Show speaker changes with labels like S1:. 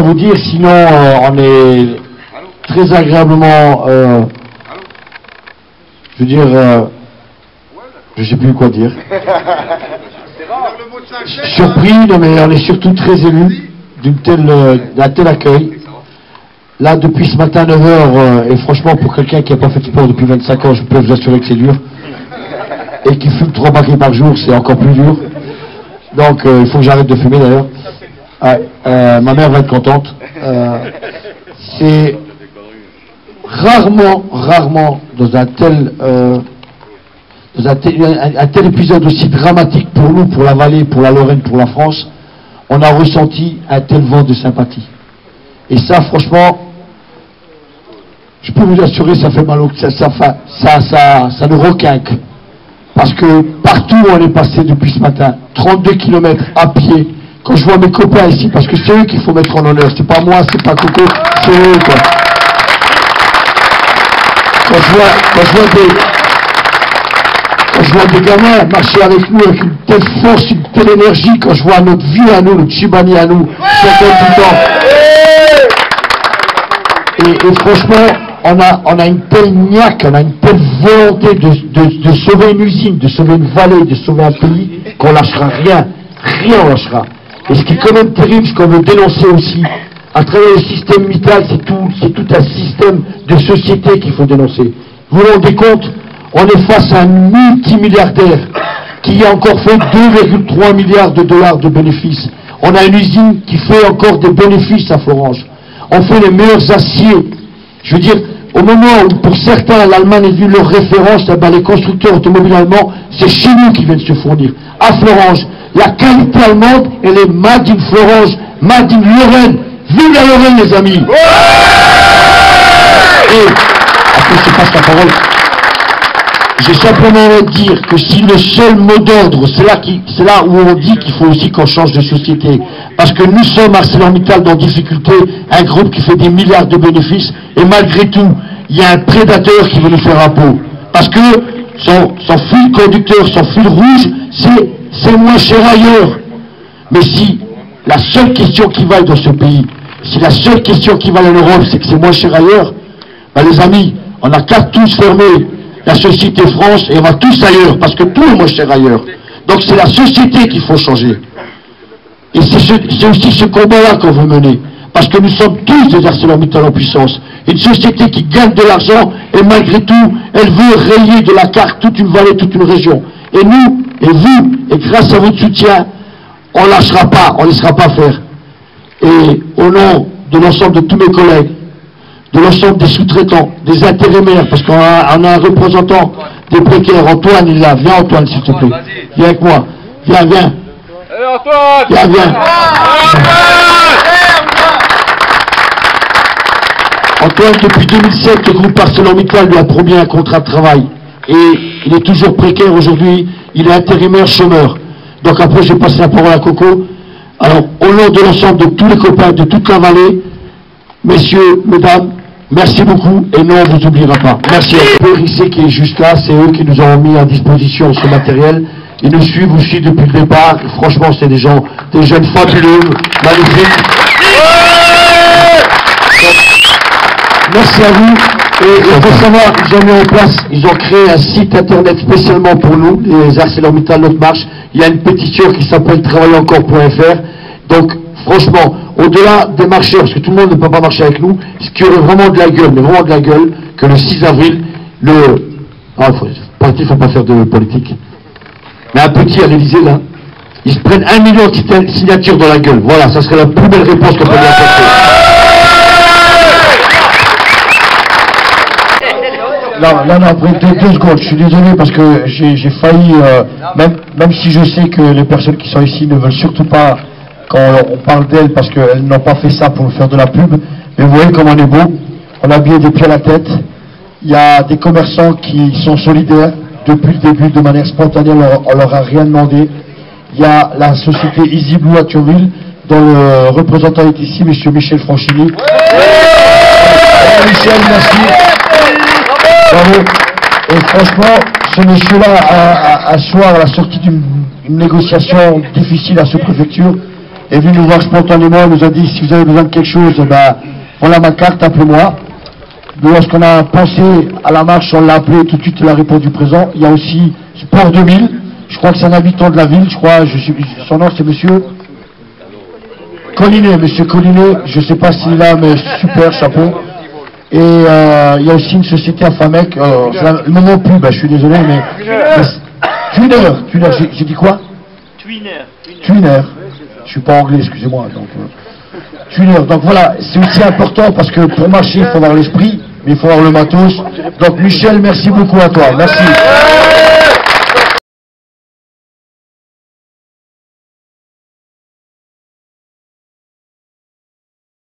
S1: vous dire, sinon on est très agréablement, je veux dire, je sais plus quoi dire. Surpris, non, mais on est surtout très ému d'un tel accueil. Là, depuis ce matin, 9h, et franchement, pour quelqu'un qui n'a pas fait de sport depuis 25 ans, je peux vous assurer que c'est dur. Et qui fume 3 paquets par jour, c'est encore plus dur. Donc, il faut que j'arrête de fumer, d'ailleurs. Ma mère va être contente. C'est rarement, dans un tel épisode aussi dramatique pour nous, pour la Vallée, pour la Lorraine, pour la France, on a ressenti un tel vent de sympathie. Et ça, franchement, je peux vous assurer, ça fait mal au cœur, ça nous requinque. Parce que partout où on est passé depuis ce matin, 32 km à pied, quand je vois mes copains ici, parce que c'est eux qu'il faut mettre en honneur, c'est pas moi, c'est pas Coco, c'est eux, quoi. Quand je vois des gamins marcher avec nous avec une telle force, une telle énergie, quand je vois notre vie à nous, notre Chibani à nous, et franchement, on a une telle niaque, on a une telle volonté de sauver une usine, de sauver une vallée, de sauver un pays, qu'on lâchera rien on lâchera. Et ce qui est quand même terrible, ce qu'on veut dénoncer aussi, à travers le système vital, c'est tout un système de société qu'il faut dénoncer. Vous vous rendez compte, on est face à un multimilliardaire qui a encore fait 2,3 milliards de dollars de bénéfices. On a une usine qui fait encore des bénéfices à Florange. On fait les meilleurs aciers. Je veux dire, au moment où pour certains l'Allemagne est devenue leur référence, les constructeurs automobiles allemands, c'est chez nous qu'ils viennent se fournir. À Florange, la qualité allemande, elle est made in Florange, made in Lorraine. Vive la Lorraine, les amis. Et après je passe la parole. J'ai simplement envie de dire que si le seul mot d'ordre, c'est là où on dit qu'il faut aussi qu'on change de société. Parce que nous sommes ArcelorMittal dans difficulté, un groupe qui fait des milliards de bénéfices, et malgré tout, il y a un prédateur qui veut nous faire un pot. Parce que son fil conducteur, son fil rouge, c'est moins cher ailleurs. Mais si la seule question qui vaille dans ce pays, si la seule question qui vaille en Europe, c'est que c'est moins cher ailleurs, ben les amis, on n'a qu'à tous fermer la société France et on va tous ailleurs, parce que tout est moins cher ailleurs. Donc c'est la société qu'il faut changer. Et c'est aussi ce combat-là qu'on veut mener. Parce que nous sommes tous des ArcelorMittal en puissance. Une société qui gagne de l'argent et malgré tout, elle veut rayer de la carte toute une vallée, toute une région. Et nous, et vous, et grâce à votre soutien, on ne lâchera pas, on ne laissera pas faire. Et au nom de l'ensemble de tous mes collègues, de l'ensemble des sous-traitants, des intérimaires, parce qu'on a un représentant des précaires, Antoine, il est là. Viens Antoine, s'il te plaît. Viens avec moi. Viens.
S2: Allez Antoine.
S1: Viens. Antoine, depuis 2007, le groupe ArcelorMittal lui a promis un contrat de travail. Et il est toujours précaire aujourd'hui, il est intérimaire chômeur. Donc après, je vais passer la parole à Coco. Alors, au nom de l'ensemble de tous les copains, de toute la vallée, messieurs, mesdames, merci beaucoup et non, on ne vous oubliera pas. Merci à eux ici qui est juste là, c'est eux qui nous ont mis à disposition ce matériel. Ils nous suivent aussi depuis le départ. Et franchement, c'est des gens, des jeunes fabuleux, magnifiques. Merci à vous. Et il faut savoir, ils ont mis en place, ils ont créé un site internet spécialement pour nous, les ArcelorMittal Notre Marche. Il y a une pétition qui s'appelle travaillerencore.fr. Donc, franchement, au-delà des marcheurs, parce que tout le monde ne peut pas marcher avec nous, ce qui aurait vraiment de la gueule, mais vraiment de la gueule, que le 6 avril, il ne faut pas faire de politique. Mais un petit à l'Élysée, là, ils se prennent 1 million de signatures dans la gueule. Voilà, ça serait la plus belle réponse qu'on peut lui apporter. Non, après 2 secondes, je suis désolé parce que j'ai failli, même si je sais que les personnes qui sont ici ne veulent surtout pas quand on parle d'elles parce qu'elles n'ont pas fait ça pour faire de la pub, mais vous voyez comme on est beau, on a bien des pieds à la tête, il y a des commerçants qui sont solidaires depuis le début de manière spontanée, on leur a rien demandé. Il y a la société Easy Blue à Thionville, dont le représentant est ici, M. Michel Franchini. Michel, merci. Bravo. Et franchement, ce monsieur-là, un soir, à la sortie d'une négociation difficile à sous-préfecture, est venu nous voir spontanément, il nous a dit, si vous avez besoin de quelque chose, eh ben, voilà ma carte, appelez-moi. Lorsqu'on a pensé à la marche, on l'a appelé, tout de suite il a répondu présent. Il y a aussi Sport 2000, je crois que c'est un habitant de la ville, je crois, son nom c'est monsieur Collinet, monsieur Collinet, je sais pas s'il est là, mais super chapeau. Et il y a aussi une société à Famec, le moment plus, je suis désolé, mais... Twinner, j'ai dit quoi? Twinner. Je suis pas anglais, excusez-moi. Donc, Twinner. Donc voilà, c'est aussi important parce que pour marcher, il faut avoir l'esprit, mais il faut avoir le matos. Donc Michel, merci beaucoup à toi. Merci.